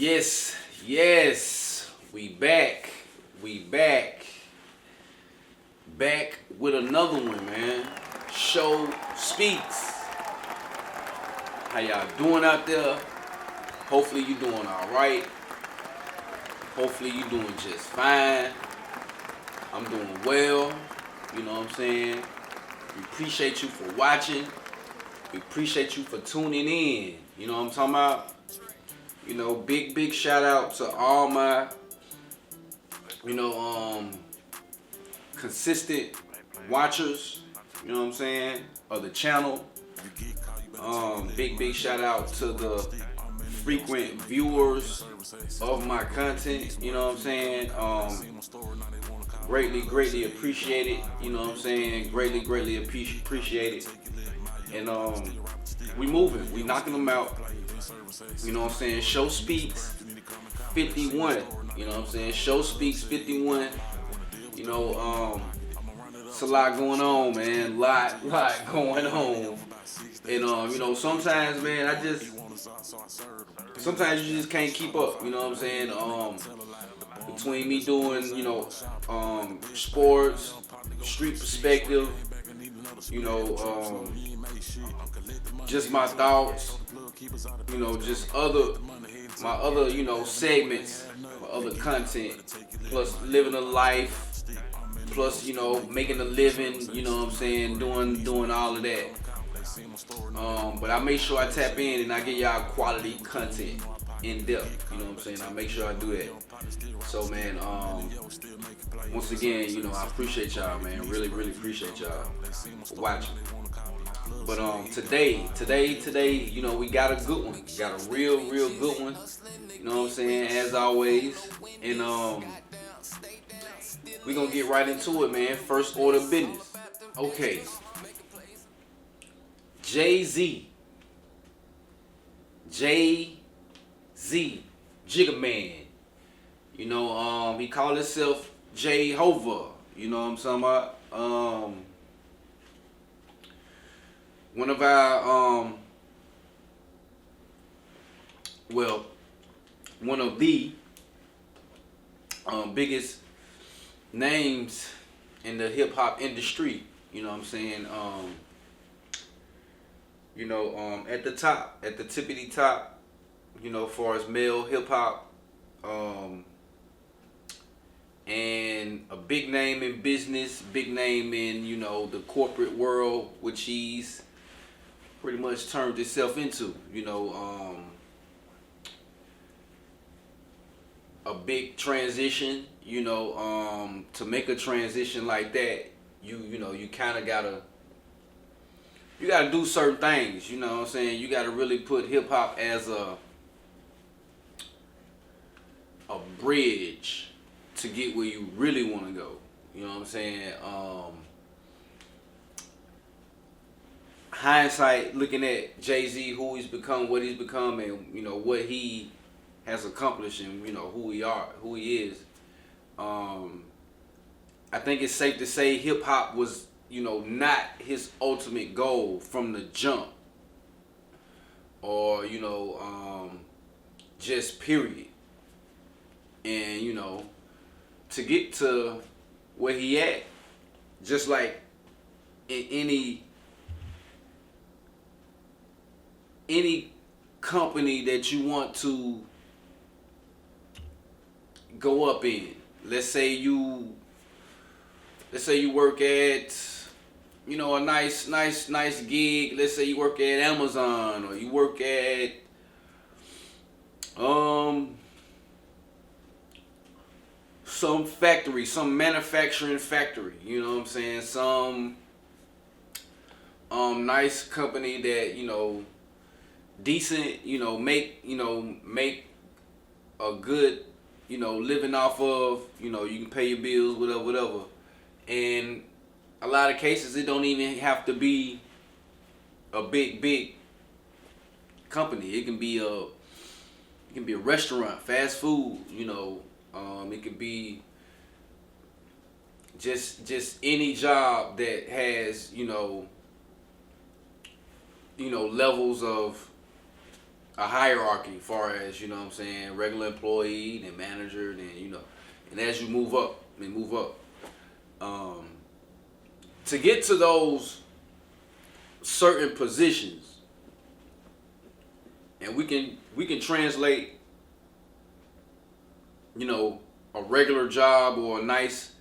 Yes, we back. Back with another one, man. Show speaks. How y'all doing out there? Hopefully you doing alright. Hopefully you doing just fine. I'm doing well. You know what I'm saying? We appreciate you for watching. We appreciate you for tuning in. You know what I'm talking about? You know, big shout out to all my, consistent watchers, you know what I'm saying, of the channel. Big shout out to the frequent viewers of my content, you know what I'm saying. Greatly appreciate it, you know what I'm saying. Greatly appreciate it. And we moving, we knocking them out. You know what I'm saying? SHOWspeaks 51. You know what I'm saying? SHOWspeaks 51. You know, it's a lot going on, man. Lot going on. And you know, sometimes, man, sometimes you just can't keep up. You know what I'm saying? Between me doing, sports, street perspective, just my thoughts, just my other segments, my other content, plus living a life, plus, making a living, you know what I'm saying, doing all of that. But I make sure I tap in and I get y'all quality content in depth, you know what I'm saying. I make sure I do that. So, man, once again, I appreciate y'all, man. Really appreciate y'all for watching. But today, we got a good one. We got a real good one. You know what I'm saying? As always. And we gonna get right into it, man. First order of business. Okay. Jay-Z, Jigga Man. He called himself Jehovah. You know what I'm talking about? One of our, one of the biggest names in the hip hop industry, you know what I'm saying? At the top, at the tippity top, as far as male hip hop, and a big name in business, big name in, the corporate world, which he's pretty much turned itself into, a big transition, to make a transition like that, you kind of gotta do certain things, you know what I'm saying? You gotta really put hip hop as a bridge to get where you really want to go, you know what I'm saying? Hindsight, looking at Jay-Z, who he's become, what he's become, and what he has accomplished, and who he is. I think it's safe to say hip hop was, not his ultimate goal from the jump, or just period. And to get to where he at, just like in any company that you want to go up in. Let's say you work at, a nice gig. Let's say you work at Amazon, or you work at some factory, some manufacturing factory, you know what I'm saying? Some nice company that, decent, make a good, living off of, you can pay your bills, whatever. And a lot of cases, it don't even have to be a big company. It can be a restaurant, fast food, it could be just any job that has, levels of a hierarchy, as far as, you know what I'm saying, regular employee, then manager, then, you know, and as you move up, to get to those certain positions, and we can translate, you know, a regular job or a nice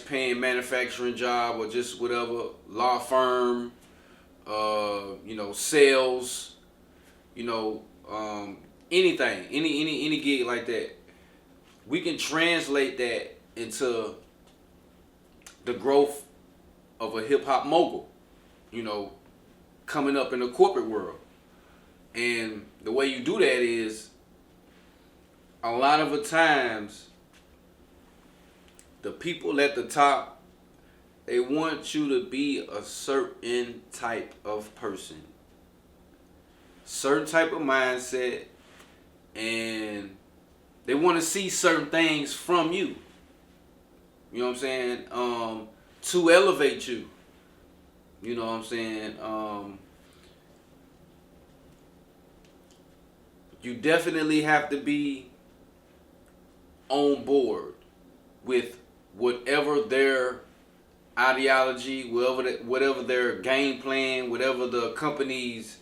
paying manufacturing job or just whatever, law firm, you know, sales, you know, anything, any gig like that. We can translate that into the growth of a hip hop mogul, you know, coming up in the corporate world. And the way you do that is, a lot of the times, the people at the top, they want you to be a certain type of person, certain type of mindset, and they want to see certain things from you. You know what I'm saying? To elevate you. You know what I'm saying? You definitely have to be on board with whatever their ideology, whatever their game plan, whatever the company's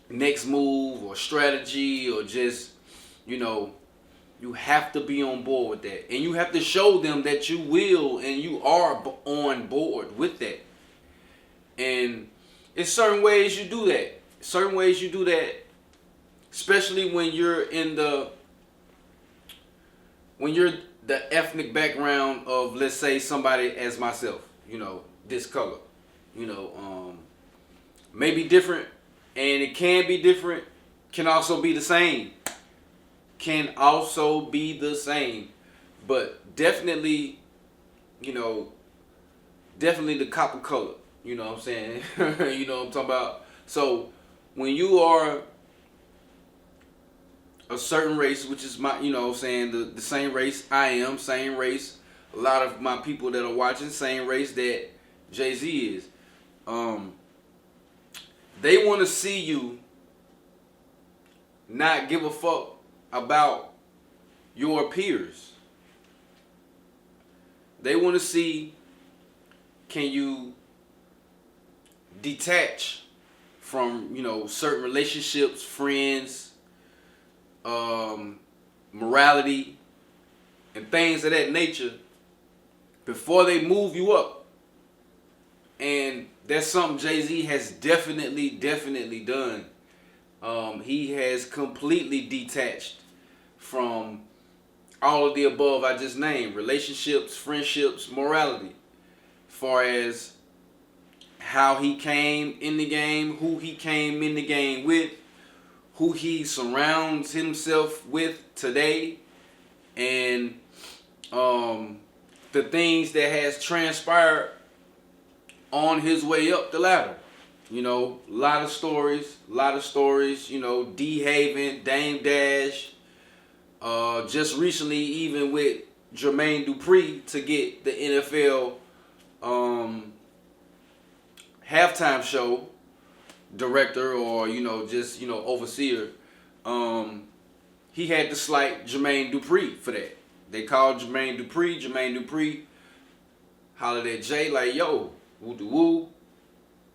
next move or strategy, or just, you know, you have to be on board with that. And you have to show them that you will and you are on board with that. And it's certain ways you do that. Certain ways you do that, especially when you're the ethnic background of, let's say, somebody as myself, you know, this color, you know, maybe different, and it can be different, can also be the same, but definitely, you know, definitely the copper color, you know what I'm saying? You know what I'm talking about? So when you are a certain race, which is my, you know what I'm saying, the same race I am, same race, a lot of my people that are watching, same race that Jay-Z is, they want to see you not give a fuck about your peers. They want to see, can you detach from, you know, certain relationships, friends, morality, and things of that nature before they move you up. And that's something Jay-Z has definitely done. He has completely detached from all of the above I just named: relationships, friendships, morality, as far as how he came in the game, who he came in the game with, who he surrounds himself with today, and the things that has transpired on his way up the ladder. You know, a lot of stories, you know, D-Haven, Dame Dash, just recently even with Jermaine Dupri to get the NFL halftime show director, or, you know, just, you know, overseer. He had to slight Jermaine Dupri for that. They called Jermaine Dupri hollered at Jay like, yo, woo.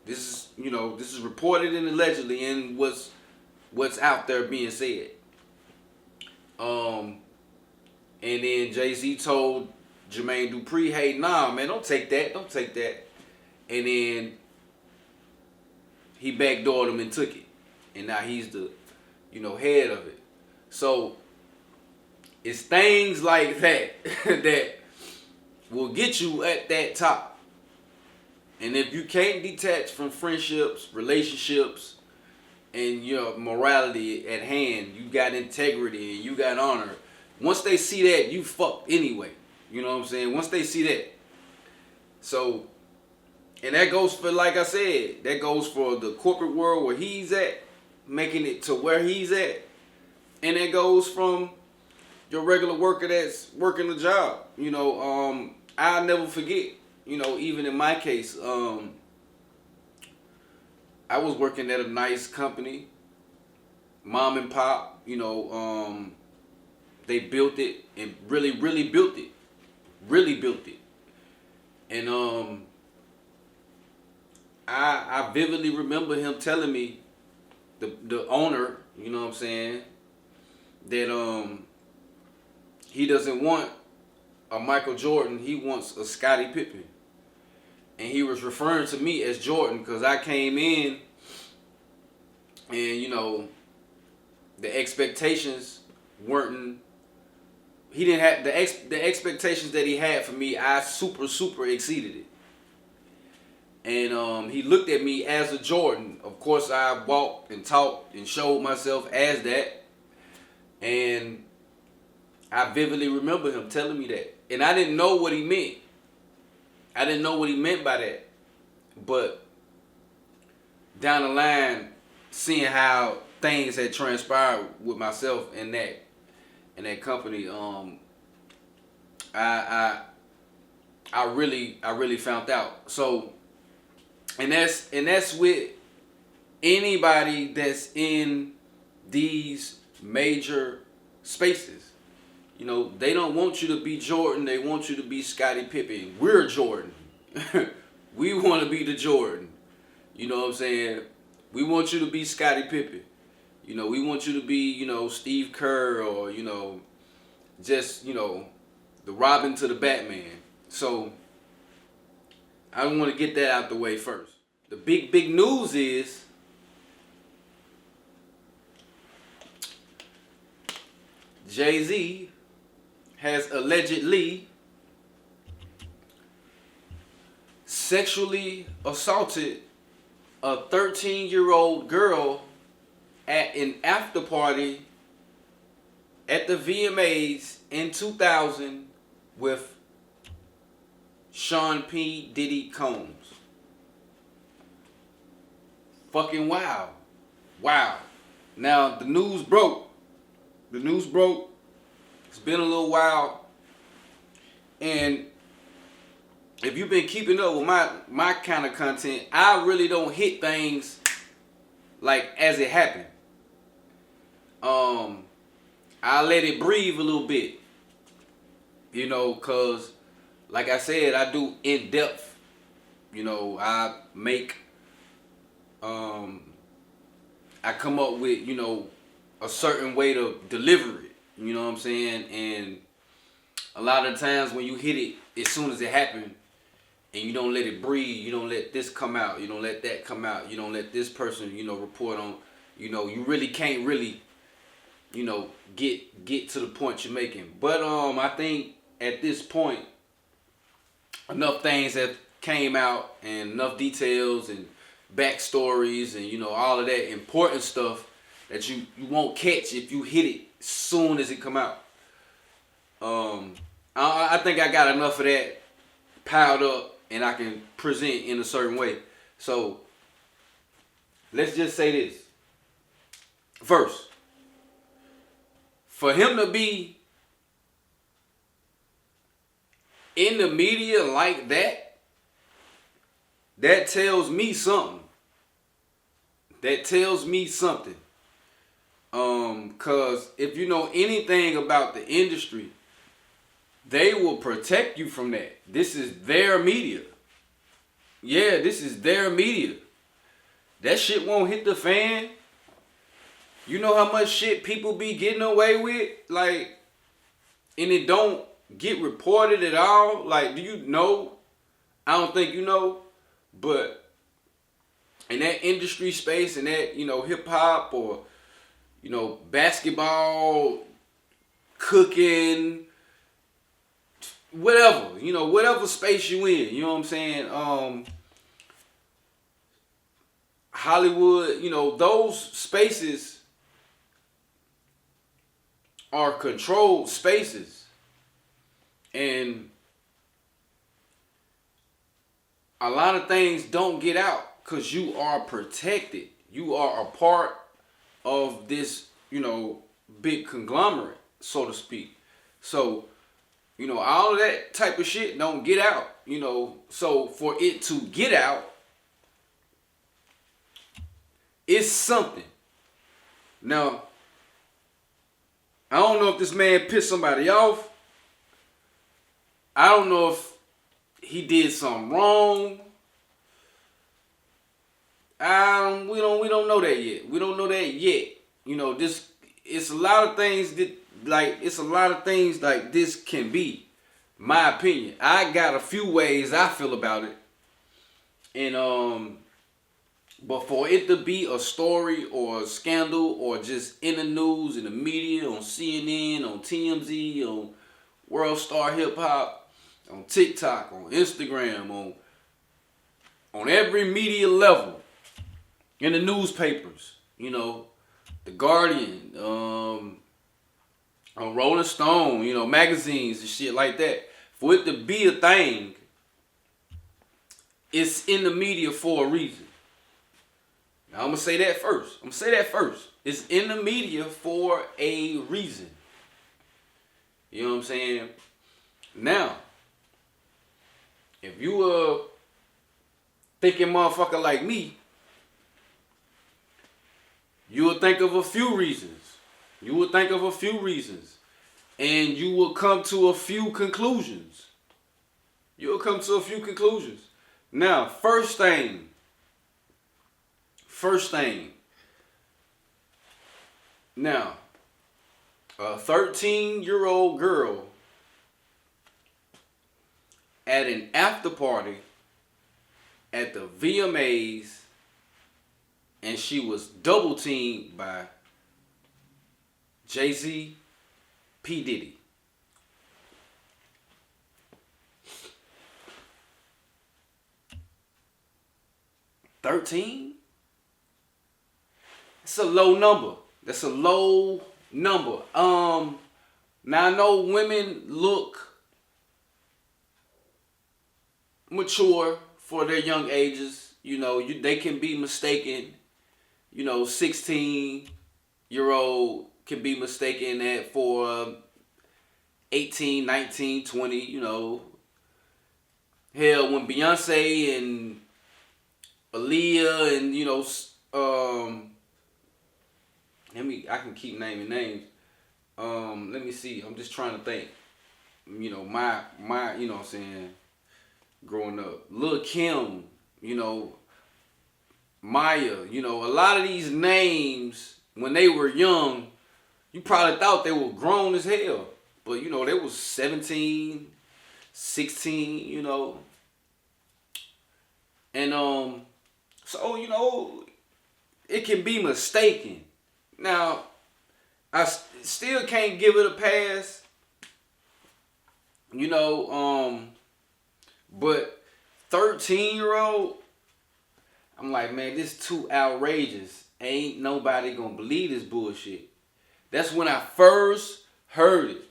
This is, you know, this is reported and allegedly in what's out there being said. And then Jay-Z told Jermaine Dupri, hey, nah, man, don't take that. And then he backdoored him and took it. And now he's the, you know, head of it. So it's things like that that will get you at that top. And if you can't detach from friendships, relationships, and your morality at hand, you got integrity and you got honor. Once they see that, you fucked anyway. You know what I'm saying? Once they see that. So, and that goes for, like I said, that goes for the corporate world where he's at, making it to where he's at. And that goes from your regular worker that's working the job. You know, I'll never forget, you know, even in my case, I was working at a nice company, mom and pop. They built it and really built it, really built it. And I vividly remember him telling me, the owner, you know what I'm saying, that he doesn't want a Michael Jordan, he wants a Scottie Pippen. And he was referring to me as Jordan because I came in and the expectations weren't, he didn't have the expectations that he had for me. I super exceeded it. And he looked at me as a Jordan. Of course, I walked and talked and showed myself as that. And I vividly remember him telling me that. And I didn't know what he meant. I didn't know what he meant by that. But down the line, seeing how things had transpired with myself in that company, I really found out. So, and that's with anybody that's in these major spaces. They don't want you to be Jordan. They want you to be Scottie Pippen. We're Jordan. We want to be the Jordan. You know what I'm saying? We want you to be Scottie Pippen. We want you to be, Steve Kerr or, just, the Robin to the Batman. So, I want to get that out the way first. The big news is Jay-Z has allegedly sexually assaulted a 13-year-old girl at an after party at the VMAs in 2000 with Sean P. Diddy Combs. Fucking wow. Wow. Now, the news broke. It's been a little while. And if you've been keeping up with my kind of content, I really don't hit things like as it happened. I let it breathe a little bit. Cause like I said, I do in depth. I make I come up with, a certain way to deliver it. You know what I'm saying? And a lot of times when you hit it as soon as it happened and you don't let it breathe, you don't let this come out, you don't let that come out, you don't let this person, report on, you really can't really, get to the point you're making. But I think at this point enough things have came out and enough details and backstories and all of that important stuff that you won't catch if you hit it soon as it come out. I think I got enough of that piled up and I can present in a certain way. So let's just say this. First, for him to be in the media like that, that tells me something. That tells me something. Cause if you know anything about the industry, they will protect you from that. This is their media. Yeah, this is their media. That shit won't hit the fan. You know how much shit people be getting away with? Like, and it don't get reported at all? Like, do you know? I don't think you know. But in that industry space, in that, hip hop or, basketball, cooking, whatever, whatever space you in, you know what I'm saying? Hollywood, those spaces are controlled spaces. And a lot of things don't get out because you are protected. You are a part of this, big conglomerate, so to speak. So, all of that type of shit don't get out, So for it to get out, It's something. Now, I don't know if this man pissed somebody off. I don't know if he did something wrong. We don't know that yet. We don't know that yet. You know, it's a lot of things like this can be. My opinion. I got a few ways I feel about it. And but for it to be a story or a scandal or just in the news, in the media, on CNN, on TMZ, on World Star Hip Hop, on TikTok, on Instagram, on every media level, in the newspapers, you know, The Guardian, on Rolling Stone, you know, magazines and shit like that. For it to be a thing, it's in the media for a reason. Now, I'm going to say that first. It's in the media for a reason. You know what I'm saying? Now, if you a thinking motherfucker like me, you will think of a few reasons. And you will come to a few conclusions. Now, first thing. Now, a 13-year-old girl at an after party at the VMAs, and she was double teamed by Jay-Z, P. Diddy. $13? That's a low number. Now I know women look mature for their young ages. You know, they can be mistaken. You know, 16-year-old can be mistaken that for 18, 19, 20, you know. Hell, when Beyonce and Aaliyah and, you know, I can keep naming names. Let me see. I'm just trying to think. You know, my, you know what I'm saying, growing up. Lil' Kim, you know, Maya, you know, a lot of these names, when they were young, you probably thought they were grown as hell. But, you know, they was 17, 16, you know. And, so, you know, it can be mistaken. Now, I still can't give it a pass. You know, but 13-year-old, I'm like, man, this too outrageous. Ain't nobody gonna believe this bullshit. That's when I first heard it.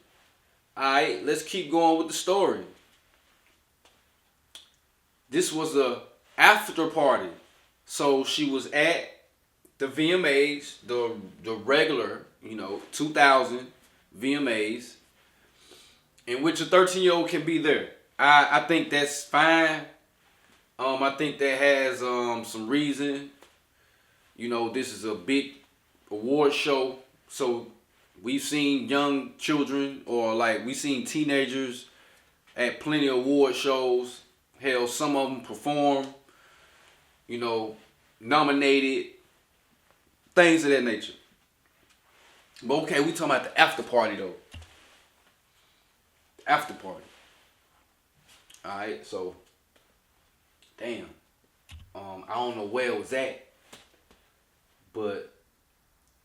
Alright, let's keep going with the story. This was a after party. So she was at the VMAs, the regular, you know, 2000 VMAs, in which a 13-year-old can be there. I think that's fine. I think that has some reason. You know, this is a big award show, so we've seen young children, or like we've seen teenagers at plenty of award shows. Hell, some of them perform, you know, nominated, things of that nature. But okay, we talking about the after party though. After party. Alright, so damn. I don't know where it was at, but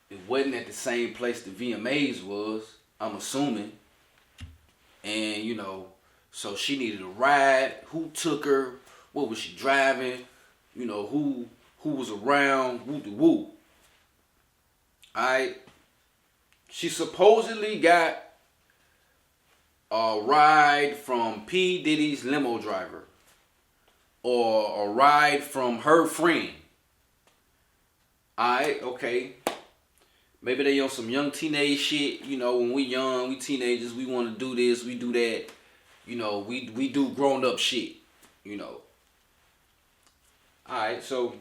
it wasn't at the same place the VMAs was, I'm assuming. And you know, so she needed a ride. Who took her? What was she driving? You know, who was around? Woo. Alright. She supposedly got a ride from P. Diddy's limo driver, or a ride from her friend. Alright, okay. Maybe they on some young teenage shit. You know, when we young, we teenagers, we want to do this, we do that. You know, we do grown up shit. You know. Alright, so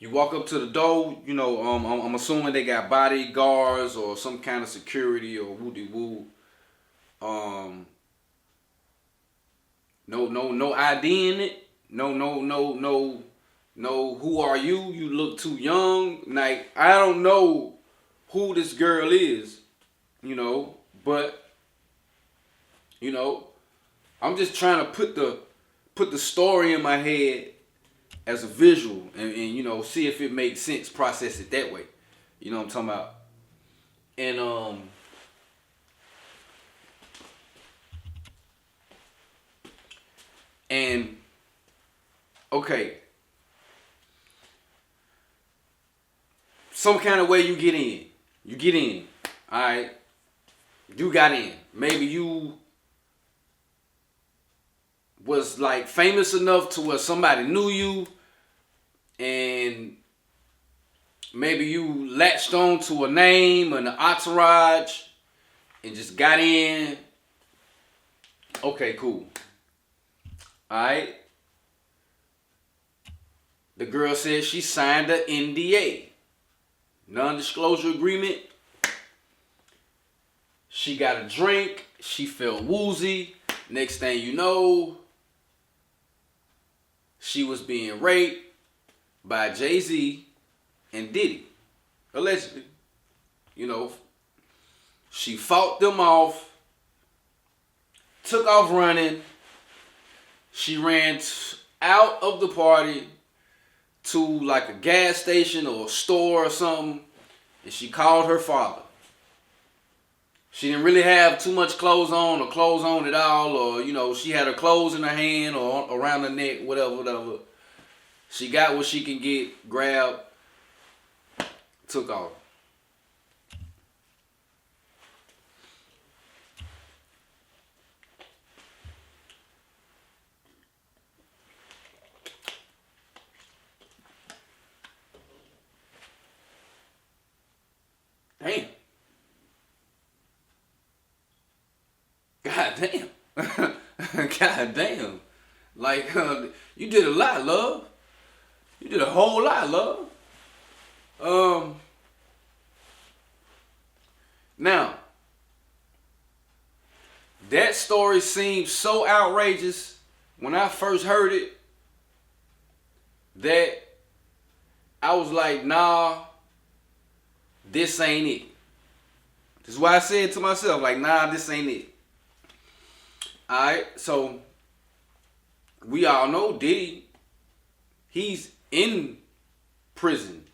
You walk up to the door, you know, I'm assuming they got bodyguards or some kind of security or woo-de-woo. No ID in it. No. Who are you? You look too young. Like, I don't know who this girl is, you know, but, you know, I'm just trying to put the story in my head as a visual and you know, see if it makes sense, process it that way. You know what I'm talking about? And okay, some kind of way you get in. You get in. Alright. You got in. Maybe you was like famous enough to where somebody knew you, and maybe you latched on to a name and an entourage and just got in. Okay, cool. Alright. The girl said she signed an NDA. Non-disclosure agreement. She got a drink. She felt woozy. Next thing you know, she was being raped by Jay-Z and Diddy. Allegedly. You know, she fought them off. Took off running. She ran out of the party to like a gas station or a store or something, and she called her father. She didn't really have too much clothes on or clothes on at all, or, you know, she had her clothes in her hand or around her neck, whatever. She got what she can get, grabbed, took off. Damn. God damn. God damn. Like, you did a lot, love. You did a whole lot, love. Now, that story seemed so outrageous when I first heard it that I was like, nah, this ain't it. This is why I said to myself, like, nah, this ain't it. Alright, so we all know Diddy, he's in prison,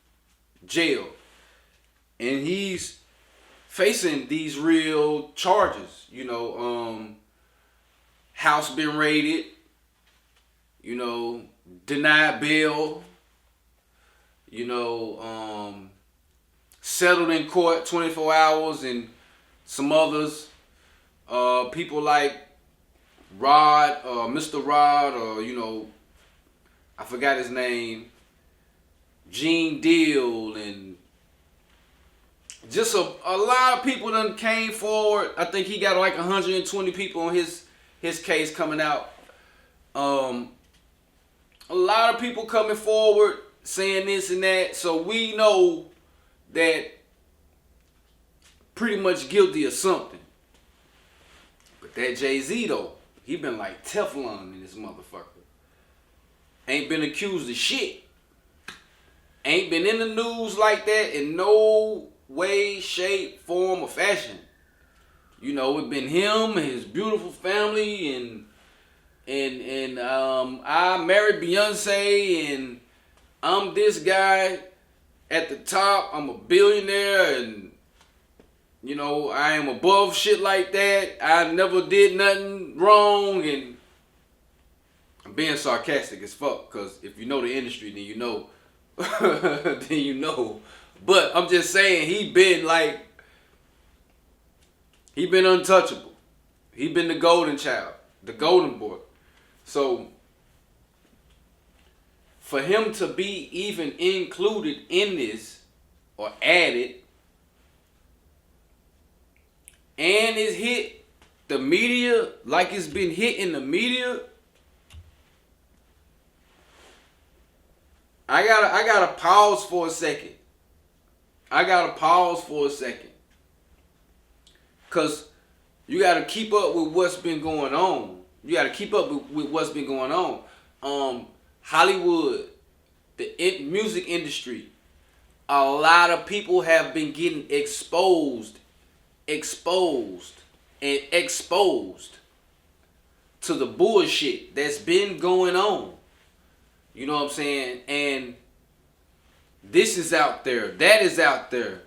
jail, and he's facing these real charges. You know, house been raided, you know, denied bail, you know, settled in court 24 hours, and some others, people like Rod, Mr. Rod, or, you know, I forgot his name, Gene Deal, and just a lot of people done came forward. I think he got like 120 people on his case coming out. A lot of people coming forward saying this and that, so we know that pretty much guilty of something. But that Jay-Z though, he been like Teflon in this motherfucker. Ain't been accused of shit. Ain't been in the news like that in no way, shape, form, or fashion. You know, it been him and his beautiful family, and I married Beyonce, and I'm this guy at the top. I'm a billionaire, and you know, I am above shit like that. I never did nothing wrong, and I'm being sarcastic as fuck, because if you know the industry, then you know. Then you know. But I'm just saying, he been untouchable. He been the golden child, the golden boy. So for him to be even included in this or added, and it's hit the media like it's been hit in the media, I gotta pause for a second. Cause you gotta keep up with what's been going on. Hollywood, the music industry, a lot of people have been getting exposed to the bullshit that's been going on. You know what I'm saying? And this is out there. That is out there.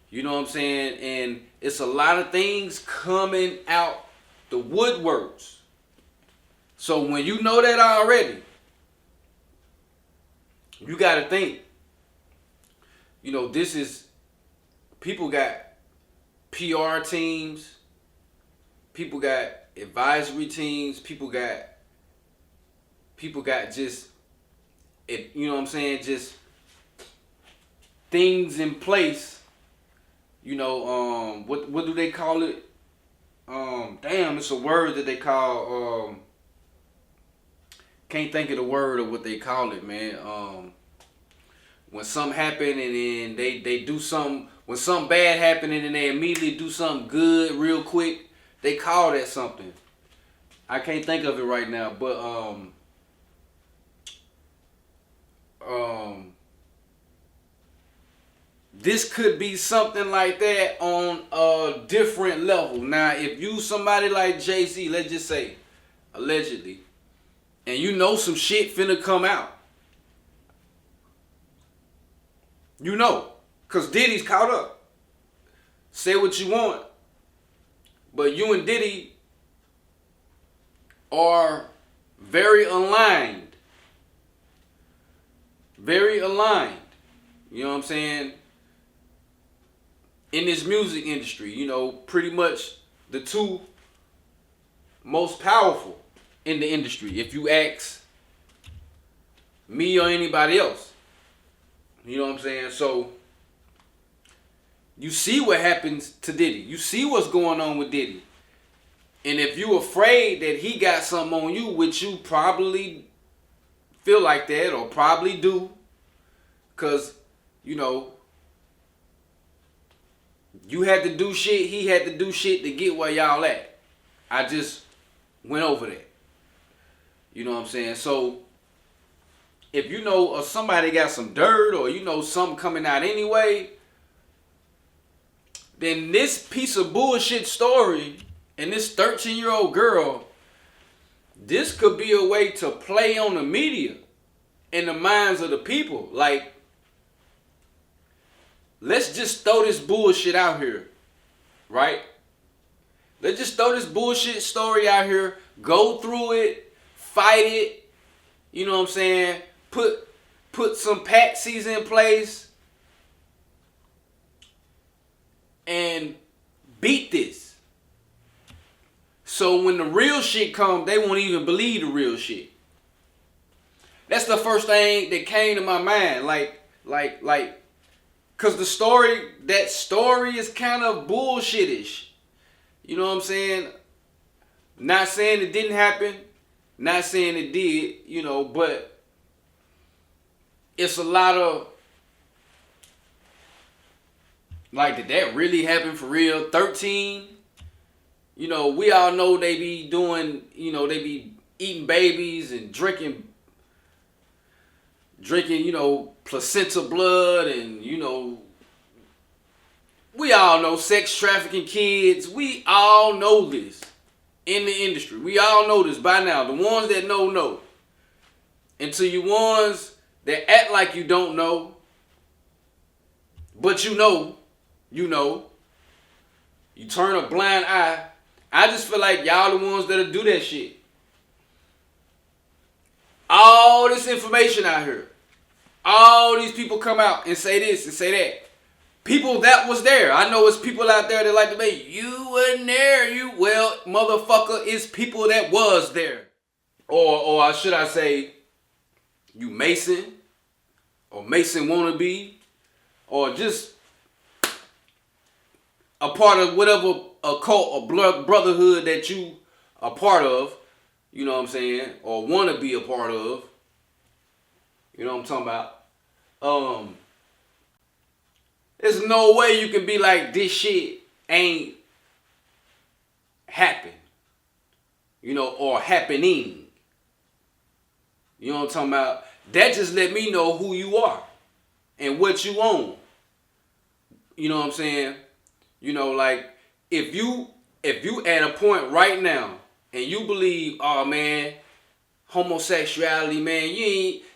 You know what I'm saying? And it's a lot of things coming out the woodworks. So when you know that already, you got to think. You know, this is, people got PR teams, people got advisory teams, people got just, you know what I'm saying, just things in place. You know, what do they call it? Damn, it's a word that they call, can't think of the word or what they call it, man. When something happen and then they do something, when something bad happen and then they immediately do something good real quick, they call that something. I can't think of it right now, but this could be something like that on a different level. Now, if you somebody like Jay-Z, let's just say, allegedly, and you know some shit finna come out, you know, because Diddy's caught up. Say what you want, but you and Diddy are very aligned. Very aligned. You know what I'm saying? In this music industry, you know, pretty much the two most powerful in the industry, if you ask me or anybody else. You know what I'm saying? So, you see what happens to Diddy. You see what's going on with Diddy. And if you afraid that he got something on you, which you probably feel like that or probably do, because, you know, you had to do shit, he had to do shit to get where y'all at. I just went over that. You know what I'm saying? So, if you know somebody got some dirt or you know something coming out anyway, then this piece of bullshit story and this 13-year-old girl, this could be a way to play on the media in the minds of the people. Like, let's just throw this bullshit out here, right? Let's just throw this bullshit story out here, go through it, fight it, you know what I'm saying? Put some patsies in place and beat this. So when the real shit comes, they won't even believe the real shit. That's the first thing that came to my mind. Like, cause that story is kind of bullshitish. You know what I'm saying? Not saying it didn't happen, not saying it did, you know, but it's a lot of, like, did that really happen for real? 13? You know, we all know they be doing, you know, they be eating babies and drinking, you know, placenta blood and, you know, we all know sex trafficking kids. We all know this in the industry. We all know this by now. The ones that know. And to you ones that act like you don't know, but you know, you turn a blind eye. I just feel like y'all the ones that'll do that shit. All this information out here. All these people come out and say this and say that. People that was there. I know it's people out there that like to be, you wasn't there. Well, motherfucker, it's people that was there. Or should I say, you Mason, or Mason wannabe, or just a part of whatever a cult or brotherhood that you a part of, you know what I'm saying, or want to be a part of, you know what I'm talking about. Um, there's no way you can be like, this shit ain't happen, or happening. You know what I'm talking about? That just let me know who you are and what you own. You know what I'm saying? Like if you at a point right now and you believe, oh man, homosexuality, man,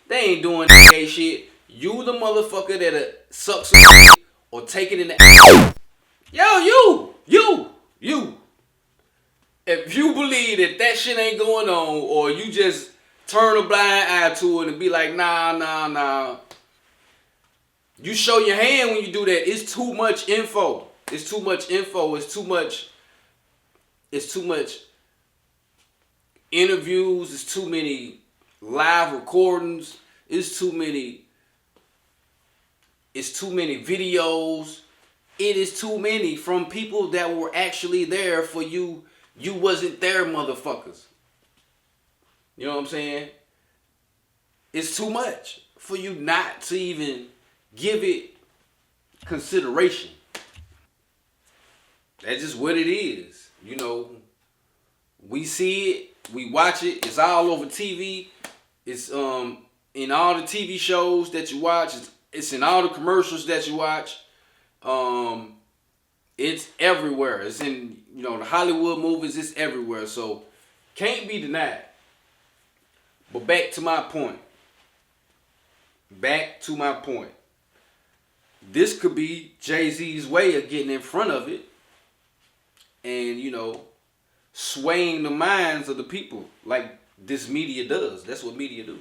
they ain't doing that gay shit. You the motherfucker that'll suck some shit or take it in the ass. Yo, you. If you believe that shit ain't going on, or you just turn a blind eye to it and be like, nah. You show your hand when you do that. It's too much info. It's too much interviews. It's too many live recordings. It's too many videos. It is too many from people that were actually there for you. You wasn't there, motherfuckers. You know what I'm saying? It's too much for you not to even give it consideration. That's just what it is. We see it, we watch it, it's all over TV. It's in all the TV shows that you watch, it's in all the commercials that you watch. It's everywhere. It's in, the Hollywood movies, it's everywhere. So can't be denied. But back to my point. This could be Jay-Z's way of getting in front of it and, swaying the minds of the people like this media does. That's what media do.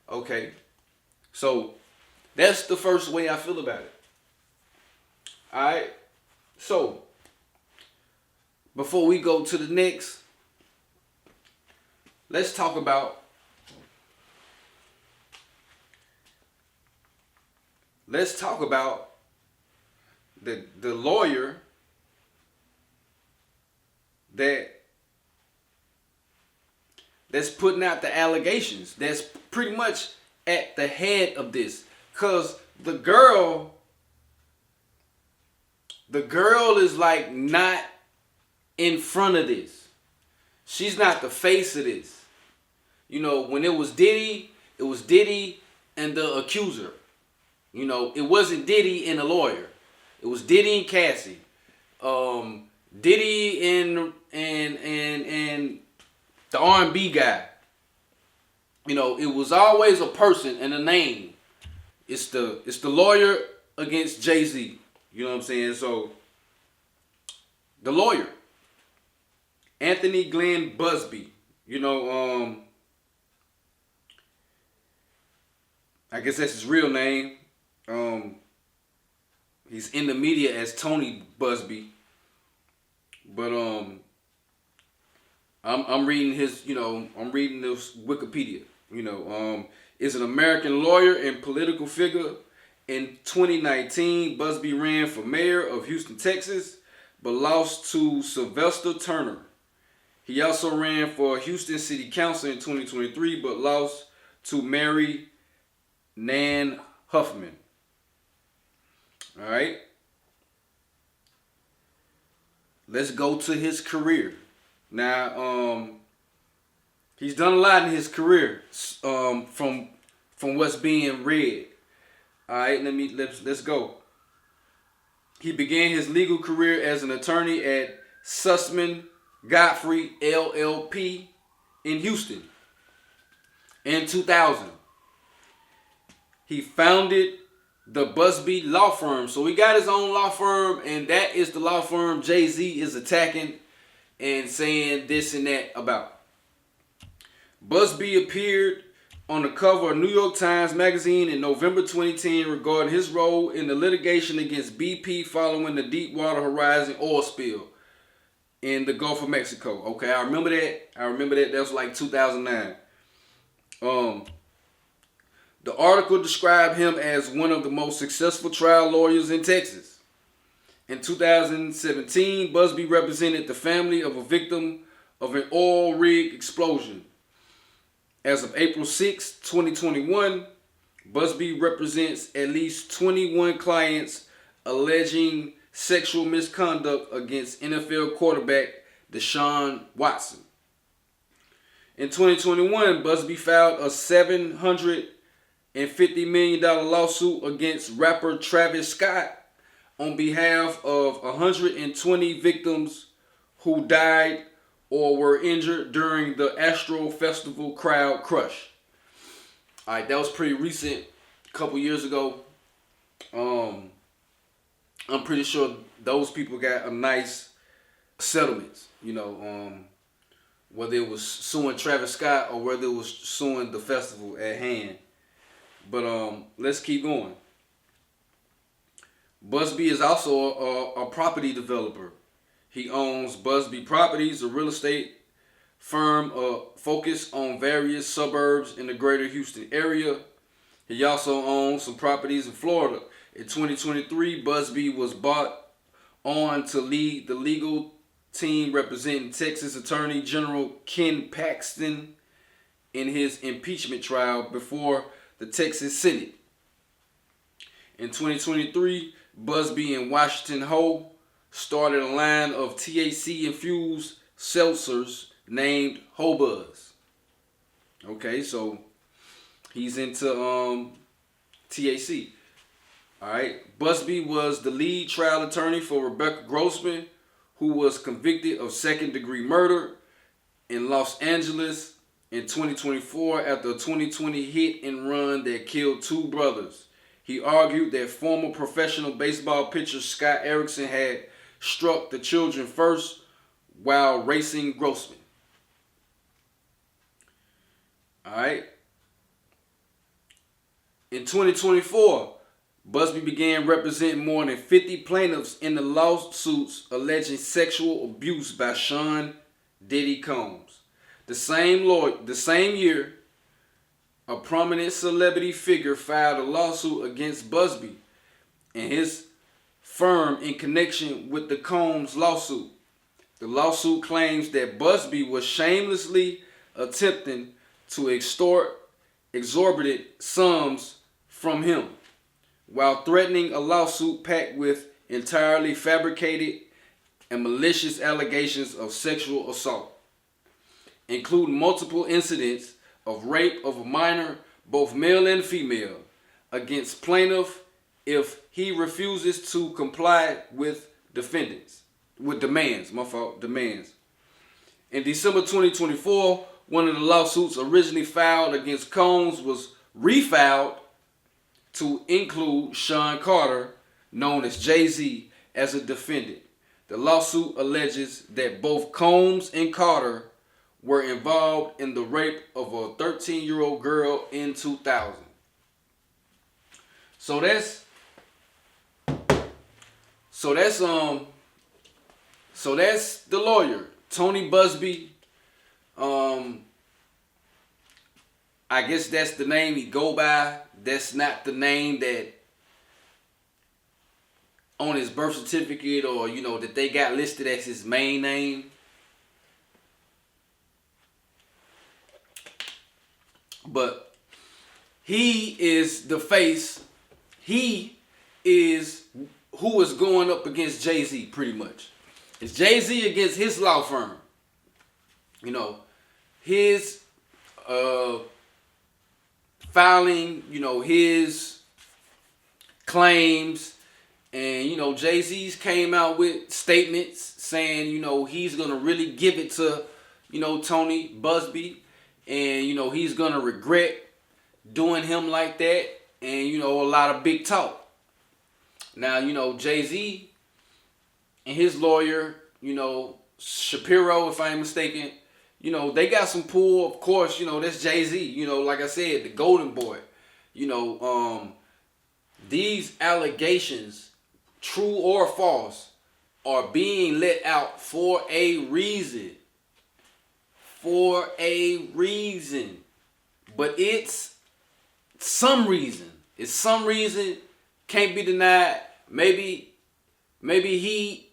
Okay. So that's the first way I feel about it. Alright. So before we go to the next, let's talk about the lawyer that's putting out the allegations, that's pretty much at the head of this. Because the girl is like not in front of this. She's not the face of this. When it was Diddy and the accuser. It wasn't Diddy and the lawyer. It was Diddy and Cassie. Diddy and the R&B guy. It was always a person and a name. It's the lawyer against Jay-Z. You know what I'm saying? So the lawyer, Anthony Glenn Busby. I guess that's his real name. He's in the media as Tony Busby, but I'm reading his, I'm reading this Wikipedia. Is an American lawyer and political figure. In 2019, Busby ran for mayor of Houston, Texas, but lost to Sylvester Turner. He also ran for Houston City Council in 2023, but lost to Mary Nan Huffman. All right. Let's go to his career. Now, he's done a lot in his career, from what's being read. All right, let's go. He began his legal career as an attorney at Sussman Godfrey LLP in Houston. In 2000, he founded the Busby Law Firm. So he got his own law firm, and that is the law firm Jay-Z is attacking and saying this and that about. Busby appeared on the cover of New York Times Magazine in November 2010 regarding his role in the litigation against BP following the Deepwater Horizon oil spill in the Gulf of Mexico. Okay, I remember that. That was like 2009. The article described him as one of the most successful trial lawyers in Texas. In 2017, Busby represented the family of a victim of an oil rig explosion. As of April 6, 2021, Busby represents at least 21 clients alleging sexual misconduct against NFL quarterback Deshaun Watson. In 2021, Busby filed a $750 million lawsuit against rapper Travis Scott on behalf of 120 victims who died or were injured during the Astro Festival crowd crush. Alright, that was pretty recent, a couple years ago. I'm pretty sure those people got a nice settlement, whether it was suing Travis Scott or whether it was suing the festival at hand. But let's keep going. Busby is also a property developer. He owns Busby Properties, a real estate firm focused on various suburbs in the greater Houston area. He also owns some properties in Florida. In 2023, Busby was brought on to lead the legal team representing Texas Attorney General Ken Paxton in his impeachment trial before the Texas Senate. In 2023, Busby and Washington Ho started a line of THC-infused seltzers named Ho-Buzz. Okay, so he's into THC. Alright, Busby was the lead trial attorney for Rebecca Grossman, who was convicted of second-degree murder in Los Angeles in 2024 after a 2020 hit and run that killed two brothers. He argued that former professional baseball pitcher Scott Erickson had struck the children first while racing Grossman. Alright. In 2024, Busby began representing more than 50 plaintiffs in the lawsuits alleging sexual abuse by Sean Diddy Combs. The same year, a prominent celebrity figure filed a lawsuit against Busby and his firm in connection with the Combs lawsuit. The lawsuit claims that Busby was shamelessly attempting to extort exorbitant sums from him, while threatening a lawsuit packed with entirely fabricated and malicious allegations of sexual assault, including multiple incidents of rape of a minor, both male and female, against plaintiff if he refuses to comply with demands. In December 2024, one of the lawsuits originally filed against Combs was refiled to include Sean Carter, known as Jay-Z, as a defendant. The lawsuit alleges that both Combs and Carter were involved in the rape of a 13-year-old girl in 2000. So that's the lawyer, Tony Busby. I guess that's the name he go by. That's not the name that on his birth certificate or, that they got listed as his main name. But he is the face. He is who is going up against Jay-Z pretty much. It's Jay-Z against his law firm. His filing, his claims. And, Jay-Z's came out with statements saying, he's going to really give it to, Tony Busby. And, he's going to regret doing him like that. And, a lot of big talk. Now, Jay-Z and his lawyer, Shapiro, if I ain't mistaken, they got some pull. Of course, that's Jay-Z. Like I said, the golden boy. These allegations, true or false, are being let out for a reason. For a reason. But it's some reason. It's some reason. Can't be denied. Maybe he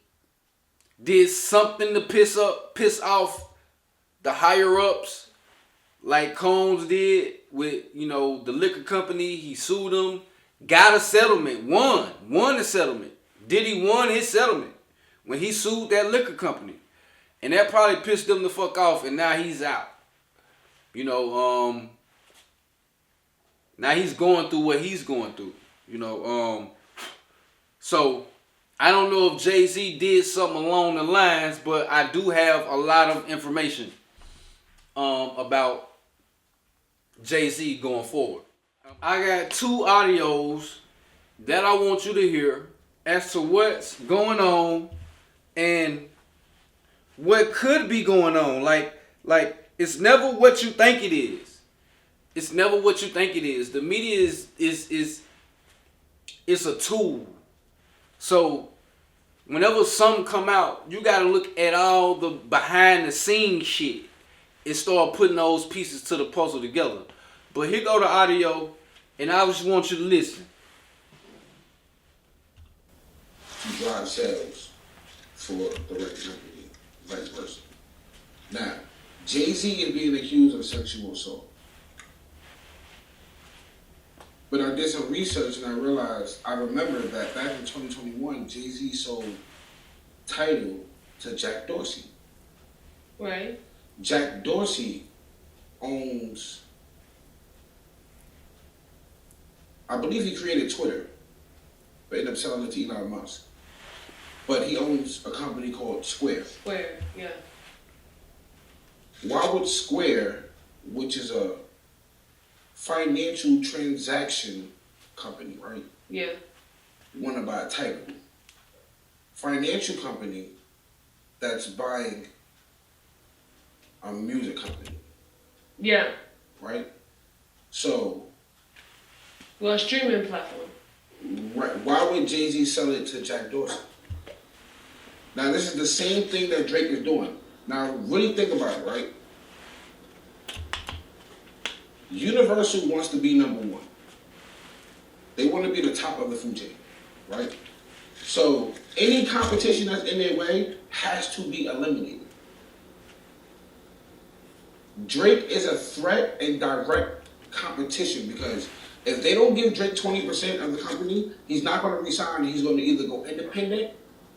did something to piss off the higher ups. like Combs did with, you know, the liquor company. He sued them, got a settlement, won the settlement. Diddy won his settlement when he sued that liquor company. And that probably pissed them the fuck off, and now he's out. You know, now he's going through what he's going through. You know, so I don't know if Jay-Z did something along the lines, but I do have a lot of information about Jay-Z going forward. I got 2 audios that I want you to hear as to what's going on and what could be going on. Like it's never what you think it is. It's never what you think it is. The media is it's a tool. So whenever something come out, you gotta look at all the behind the scenes shit and start putting those pieces to the puzzle together. But here go the audio, and I just want you to listen. To drive sales for the record company, vice versa. Now, Jay-Z is being accused of sexual assault. But I did some research and I remembered that back in 2021, Jay-Z sold Tidal to Jack Dorsey. Right. Jack Dorsey owns, I believe he created Twitter, but ended up selling it to Elon Musk. But he owns a company called Square. Square, yeah. Why would Square, which is a financial transaction company, right? Yeah. Want to buy a Tidal? Financial company that's buying a music company. Yeah. Right? So. Well, a streaming platform. Right. Why would Jay-Z sell it to Jack Dorsey? Now, this is the same thing that Drake is doing. Now, really think about it, right? Universal wants to be number 1. They want to be the top of the food chain, right? So, any competition that's in their way has to be eliminated. Drake is a threat and direct competition because if they don't give Drake 20% of the company, he's not going to resign. He's going to either go independent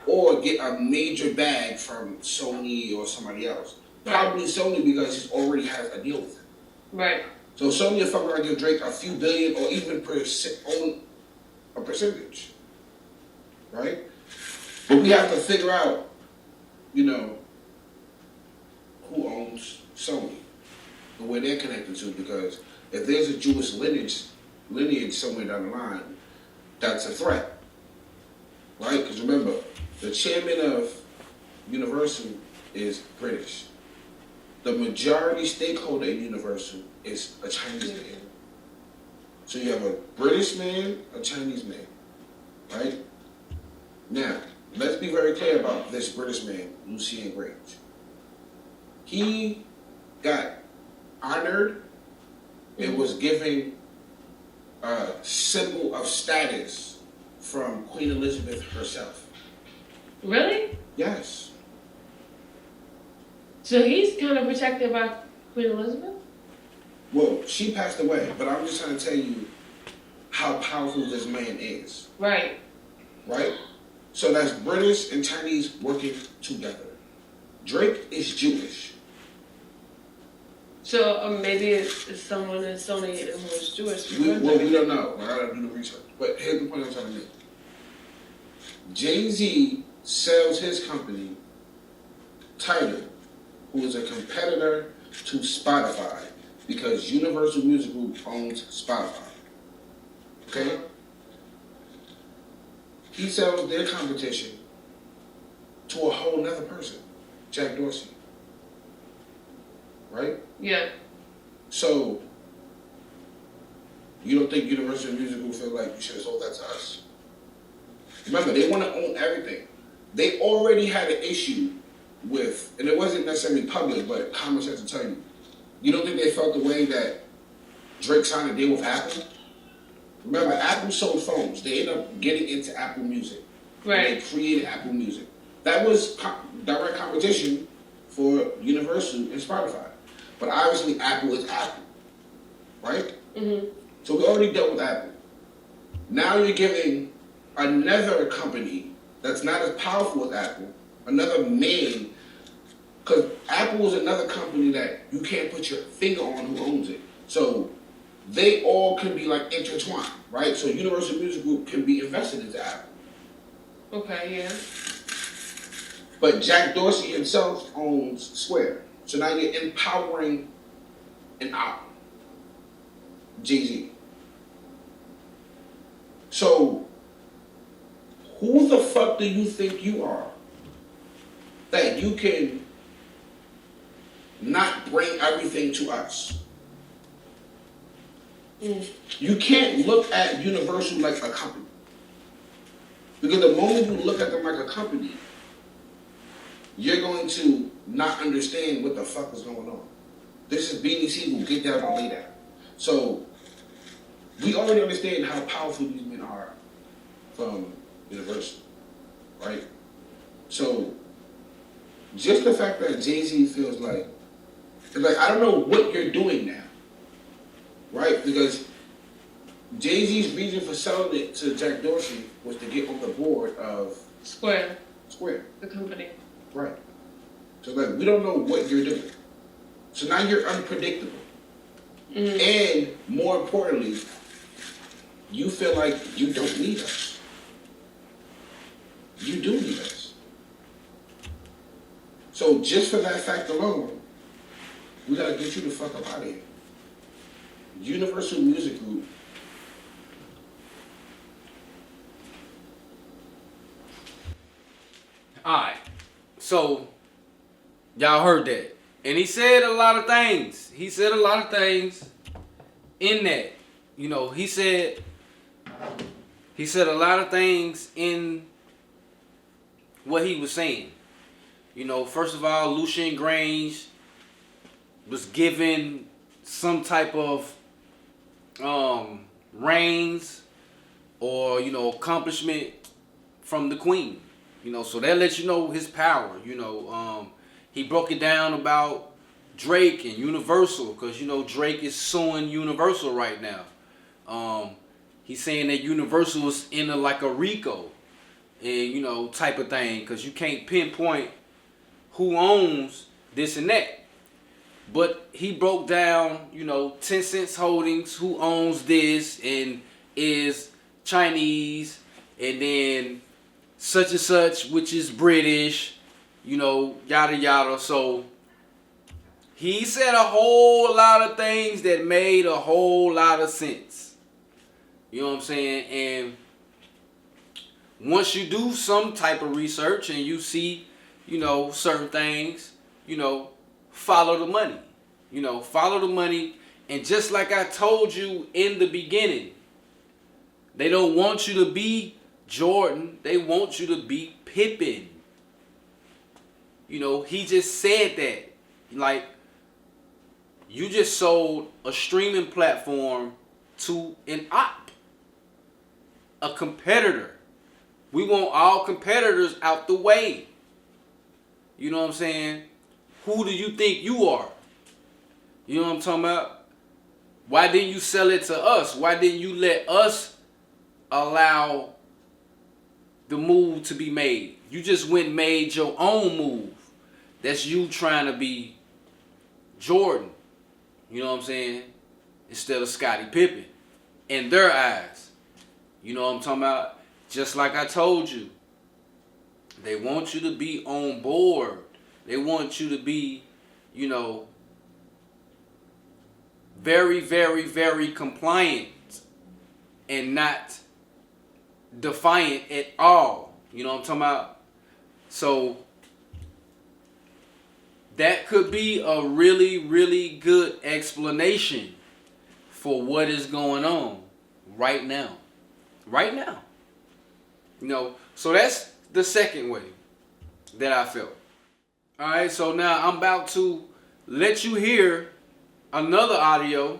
or get a major bag from Sony or somebody else. Right. Probably Sony because he already has a deal with them. Right. So Sony will fuck around and give Drake a few billion or even own a percentage. Right? But we have to figure out, you know, who owns Sony and where they're connected to, because if there's a Jewish lineage somewhere down the line, that's a threat. Right? Because remember, the chairman of Universal is British. The majority stakeholder in Universal is a Chinese man. So you have a British man, a Chinese man. Right? Now, let's be very clear about this British man, Lucien Grange. He got honored and was given a symbol of status from Queen Elizabeth herself. Really? Yes. So he's kind of protected by Queen Elizabeth? Well, she passed away, but I'm just trying to tell you how powerful this man is. Right. Right? So that's British and Chinese working together. Drake is Jewish. So maybe it's someone in Sony who is Jewish. We don't know. I gotta do the research. But here's the point I'm trying to make. Jay-Z sells his company, Tidal, who is a competitor to Spotify, because Universal Music Group owns Spotify. Okay? He sells their competition to a whole nother person, Jack Dorsey. Right? Yeah. So, you don't think Universal Music Group feel like you should have sold that to us? Remember, they want to own everything. They already had an issue with, and it wasn't necessarily public, but common sense to tell you. You don't think they felt the way that Drake signed a deal with Apple? Remember, Apple sold phones. They ended up getting into Apple Music. Right. They created Apple Music. That was direct competition for Universal and Spotify. But obviously, Apple is Apple, right? Mm-hmm. So we already dealt with Apple. Now you're giving another company that's not as powerful as Apple, another man, because Apple is another company that you can't put your finger on who owns it. So they all can be like intertwined, right? So Universal Music Group can be invested into Apple. Okay, yeah. But Jack Dorsey himself owns Square. So now you're empowering an album. Jay-Z. So who the fuck do you think you are that you can not bring everything to us? You can't look at Universal like a company. Because the moment you look at them like a company, you're going to not understand what the fuck is going on. This is BDC will get down and lay down. So we already understand how powerful these men are from Universal, right? So just the fact that Jay-Z feels like I don't know what you're doing now, right? Because Jay-Z's reason for selling it to Jack Dorsey was to get on the board of Square, the company. right? So like we don't know what you're doing. So now you're unpredictable. And more importantly, you feel like you don't need us. You do need us. So just for that fact alone, we gotta get you the fuck up out of here. Universal Music Group. Alright. So y'all heard that. And he said a lot of things. He said a lot of things in that. You know, he said a lot of things in what he was saying. You know, first of all, Lucien Grange was given some type of reigns or, you know, accomplishment from the Queen. You know, so that lets you know his power. You know, he broke it down about Drake and Universal because, you know, Drake is suing Universal right now. He's saying that Universal is in like a RICO and, you know, type of thing because you can't pinpoint who owns this and that. But he broke down, you know, 10 Cents Holdings, who owns this and is Chinese, and then such and such, which is British, you know, yada yada. So he said a whole lot of things that made a whole lot of sense. You know what I'm saying? And once you do some type of research and you see, you know, certain things, you know, follow the money. You know, follow the money. And just like I told you in the beginning, they don't want you to be Jordan. They want you to be Pippen. You know, he just said that. Like, you just sold a streaming platform to an op, a competitor. We want all competitors out the way. You know what I'm saying? Who do you think you are? You know what I'm talking about? Why didn't you sell it to us? Why didn't you let us allow the move to be made? You just went and made your own move. That's you trying to be Jordan. You know what I'm saying? Instead of Scottie Pippen. In their eyes. You know what I'm talking about? Just like I told you. They want you to be on board. They want you to be, you know, very, very, very compliant and not defiant at all. You know what I'm talking about? So that could be a really, really good explanation for what is going on right now. Right now. You know, so that's the second way that I felt. All right, so now I'm about to let you hear another audio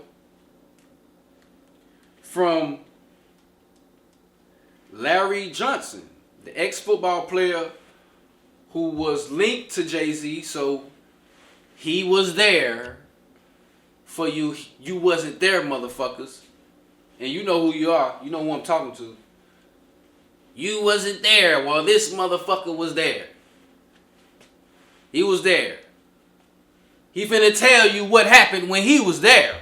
from Larry Johnson, the ex-football player who was linked to Jay-Z, so he was there for you wasn't there, motherfuckers. And you know who you are. You know who I'm talking to. You wasn't there. Well, this motherfucker was there. He was there. He finna tell you what happened when he was there.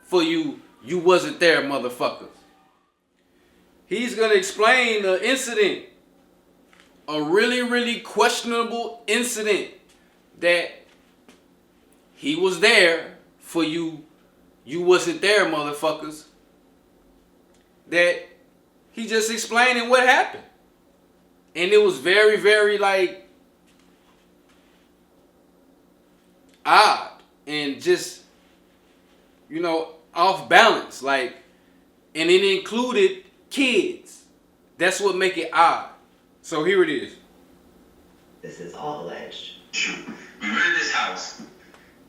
For you wasn't there, motherfuckers. He's gonna explain the incident. A really, really questionable incident that he was there for you wasn't there, motherfuckers. That he just explaining what happened. And it was very, very like odd and just, you know, off balance. Like, and it included kids. That's what make it odd. So here it is. This is all alleged. We rented this house,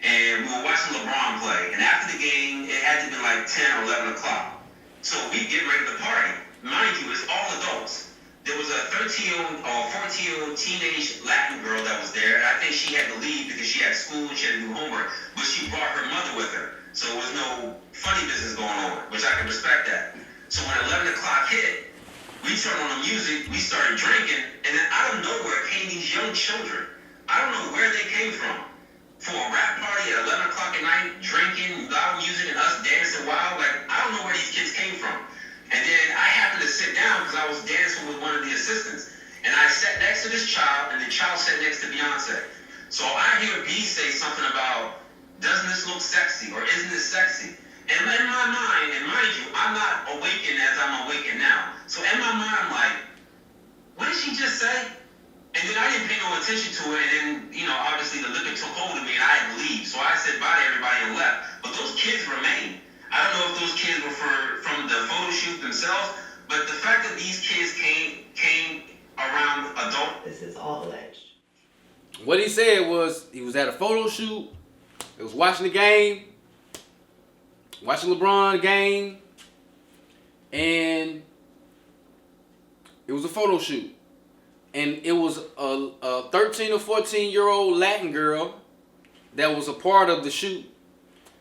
and we were watching LeBron play. And after the game, it had to be like 10 or 11 o'clock. So we get ready to party. Mind you, it's all adults. There was a 13-year-old or 14-year-old teenage Latin girl that was there, and I think she had to leave because she had school and she had to do homework. But she brought her mother with her, so there was no funny business going on, which I can respect that. So when 11 o'clock hit, we turned on the music, we started drinking, and then out of nowhere came these young children. I don't know where they came from. For a rap party at 11 o'clock at night, drinking, loud music, and us dancing wild, like, I don't know where these kids came from. And then I happened to sit down because I was dancing with one of the assistants. And I sat next to this child, and the child sat next to Beyonce. So I hear B say something about, doesn't this look sexy, or isn't this sexy? And in my mind, and mind you, I'm not awakened as I'm awakened now. So in my mind, I'm like, what did she just say? And then I didn't pay no attention to it, and then, you know, obviously the liquor took hold of me, and I had to leave. So I said bye to everybody and left. But those kids remained. I don't know if those kids were from the photo shoot themselves, but the fact that these kids came around adult. This is all alleged. What he said was he was at a photo shoot. He was watching the game. Watching LeBron game. And it was a photo shoot. And it was a 13 or 14-year-old Latin girl that was a part of the shoot.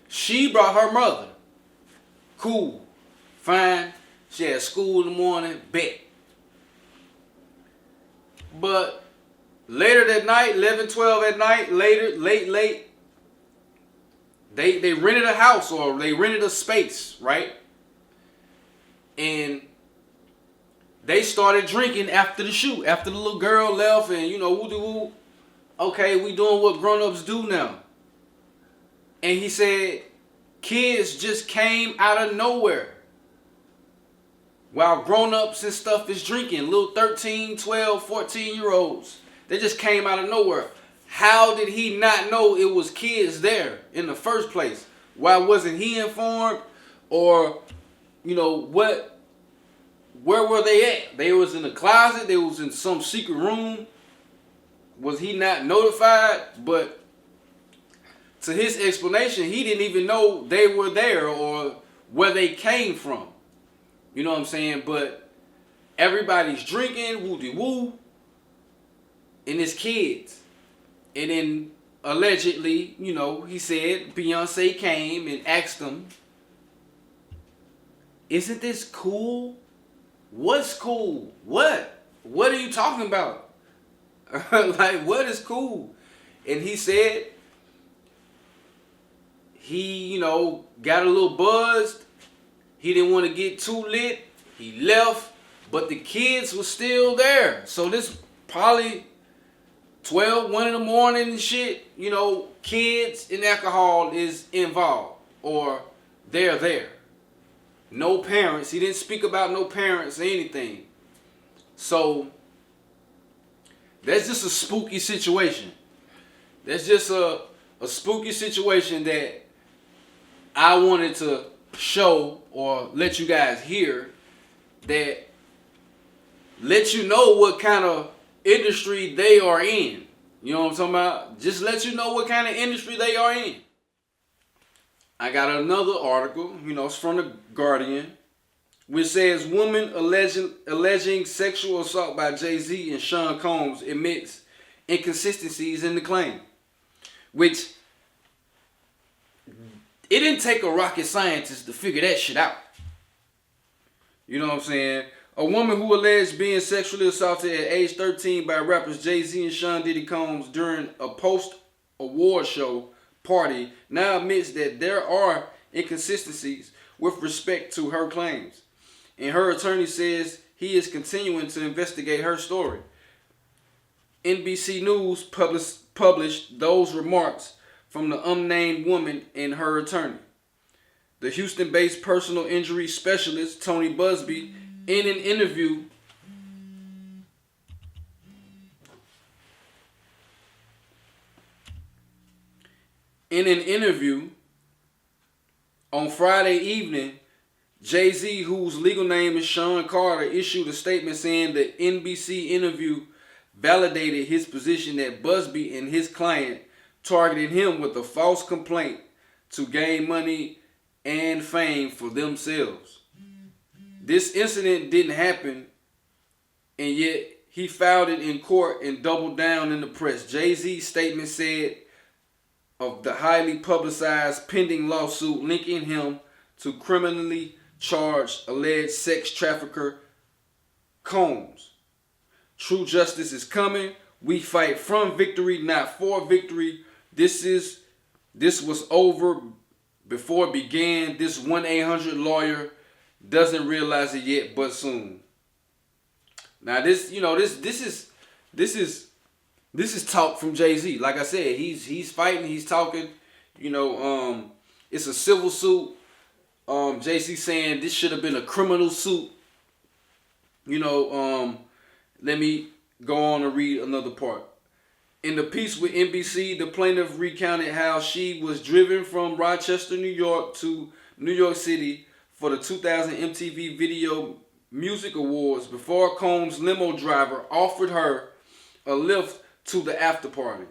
She brought her mother. Cool. Fine. She had school in the morning. Bet. But later that night, 11, 12 at night, late, they rented a house or they rented a space, right? And they started drinking after the shoot. After the little girl left and, you know, woo-de-woo. Okay, we doing what grown-ups do now. And he said, kids just came out of nowhere. While grown-ups and stuff is drinking. Little 13, 12, 14-year-olds. They just came out of nowhere. How did he not know it was kids there in the first place? Why wasn't he informed? Or, you know, where were they at? They was in the closet. They was in some secret room. Was he not notified? But to his explanation, he didn't even know they were there or where they came from. You know what I'm saying? But everybody's drinking, woo-de-woo, and it's kids. And then allegedly, you know, he said Beyonce came and asked him, isn't this cool? What's cool? What? What are you talking about? Like, what is cool? And he said he, you know, got a little buzzed. He didn't want to get too lit. He left, but the kids were still there. So this probably 12, 1 in the morning and shit, you know, kids and alcohol is involved or they're there. No parents. He didn't speak about no parents or anything. So that's just a spooky situation. That's just a spooky situation that I wanted to show or let you guys hear, that let you know what kind of industry they are in. You know what I'm talking about? Just let you know what kind of industry they are in. I got another article, you know, it's from the Guardian, which says woman alleging sexual assault by Jay-Z and Sean Combs admits inconsistencies in the claim. Which It didn't take a rocket scientist to figure that shit out. You know what I'm saying? A woman who alleged being sexually assaulted at age 13 by rappers Jay-Z and Sean Diddy Combs during a post-award show party now admits that there are inconsistencies with respect to her claims. And her attorney says he is continuing to investigate her story. NBC News published those remarks from the unnamed woman and her attorney. The Houston-based personal injury specialist Tony Busby, in an interview on Friday evening, Jay-Z, whose legal name is Sean Carter, issued a statement saying the NBC interview validated his position that Busby and his client targeted him with a false complaint to gain money and fame for themselves. This incident didn't happen, and yet he filed it in court and doubled down in the press. Jay-Z's statement said of the highly publicized pending lawsuit linking him to criminally charged alleged sex trafficker Combs. True justice is coming. We fight from victory, not for victory. This was over before it began. This 1-800 lawyer doesn't realize it yet, but soon. Now this is talk from Jay-Z. Like I said, he's fighting, he's talking. It's a civil suit. Jay-Z saying this should have been a criminal suit. Let me go on and read another part. In the piece with NBC, the plaintiff recounted how she was driven from Rochester, New York to New York City for the 2000 MTV Video Music Awards before Combs' limo driver offered her a lift to the after party.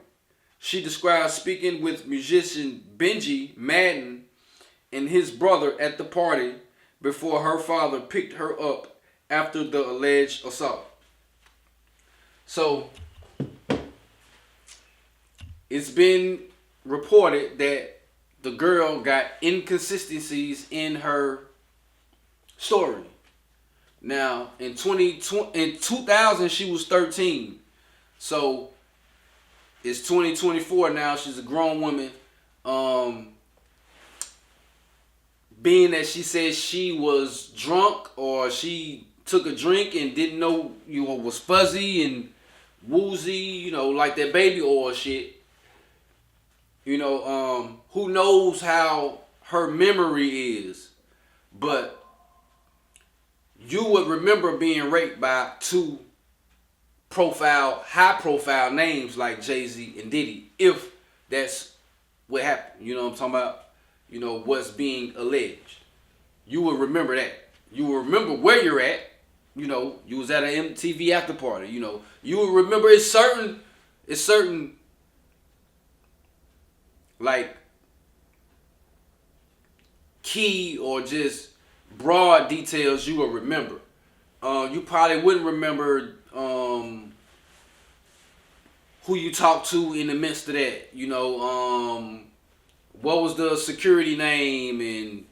She described speaking with musician Benji Madden and his brother at the party before her father picked her up after the alleged assault. So, it's been reported that the girl got inconsistencies in her story. Now, in 2000, she was 13. So, it's 2024 now. She's a grown woman. Being that she says she was drunk or she took a drink and didn't know, was fuzzy and woozy, like that baby oil shit. Who knows how her memory is, but you would remember being raped by two high profile names like Jay-Z and Diddy, if that's what happened. You know what I'm talking about? What's being alleged. You would remember that. You will remember where you're at. You was at an MTV after party. You will remember it's certain like key or just broad details you will remember. You probably wouldn't remember who you talked to in the midst of that. What was the security name and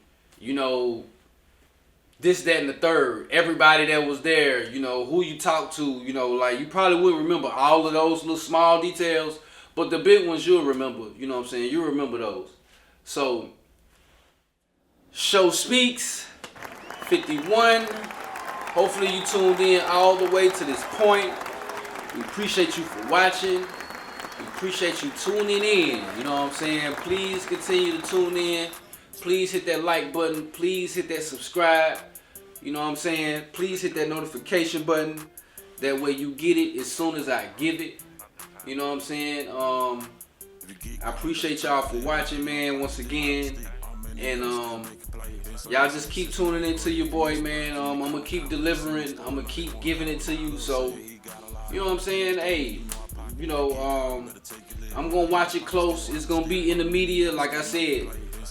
this, that, and the third. Everybody that was there, who you talked to, you probably wouldn't remember all of those little small details, but the big ones you'll remember, what I'm saying? You'll remember those. So, SHOWspeaks 51. Hopefully you tuned in all the way to this point. We appreciate you for watching. We appreciate you tuning in. You know what I'm saying? Please continue to tune in. Please hit that like button. Please hit that subscribe. You know what I'm saying? Please hit that notification button. That way you get it as soon as I give it. You know what I'm saying? I appreciate y'all for watching, man, once again. And y'all just keep tuning into your boy, man. I'm going to keep delivering. I'm going to keep giving it to you. So, you know what I'm saying? Hey, I'm going to watch it close. It's going to be in the media. Like I said,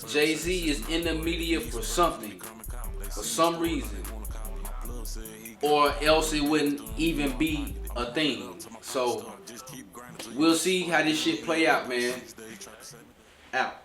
Jay-Z is in the media for something, for some reason, or else it wouldn't even be a thing. So we'll see how this shit play out, man. Out.